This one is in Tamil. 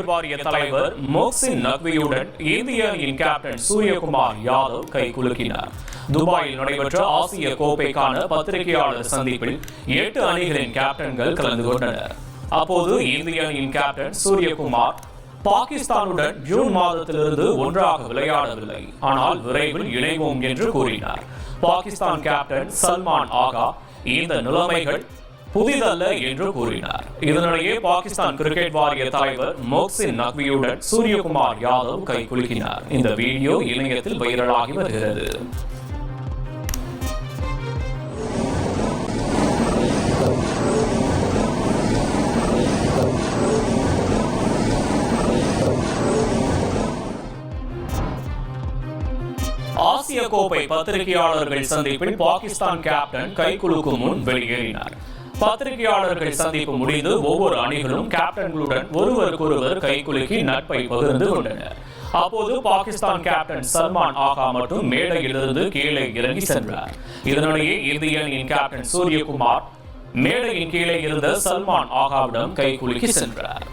வாரிய தலைவர் மொஹ்சின் நக்வியுடன் இந்திய அணியின் கேப்டன் சூரியகுமார் யாதவ் கைகுலுக்கினார். துபாயில் நடைபெற்ற ஆசிய கோப்பைக்கான பத்திரிகையாளர் சந்திப்பில் 8 அணிகளின் கேப்டன்கள் கலந்து கொண்டனர். அப்போது இந்திய அணியின் கேப்டன் சூரியகுமார் பாகிஸ்தானுடன் ஜூன் மாதத்திலிருந்து ஒன்றாக விளையாடவில்லை, ஆனால் விரைவில் இணைவோம் என்று கூறினார். பாகிஸ்தான் கேப்டன் சல்மான் ஆகா இந்த நிலைமைகள் புதிதல்ல என்று கூறினார். இதனிடையே பாகிஸ்தான் கிரிக்கெட் வாரிய தலைவர் மொஹ்சின் நக்வியுடன் சூரியகுமார் யாதவ் கைகுலுக்கினார். இந்த வீடியோ இணையத்தில் வைரலாகி வருகிறது. ஆசிய கோப்பை பத்திரிகையாளர்கள் சந்திப்பில் பாகிஸ்தான் கேப்டன் கைகுலுக்கும் முன் வெளியேறினார். பத்திரிகையாளர்கள் சந்திப்பு முடிந்து ஒவ்வொரு அணிகளும் கேப்டன்களுடன் ஒருவருக்கொருவர் கைகுலுக்கி நட்பை பகிர்ந்து கொண்டனர். அப்போது பாகிஸ்தான் கேப்டன் சல்மான் ஆகா மட்டும் மேடையிலிருந்து கீழே இறங்கி சென்றார். இதனிடையே இந்திய அணியின் கேப்டன் சூரியகுமார் மேடையின் கீழே இருந்த சல்மான் ஆகாவிடம் கைகுலுக்கி சென்றார்.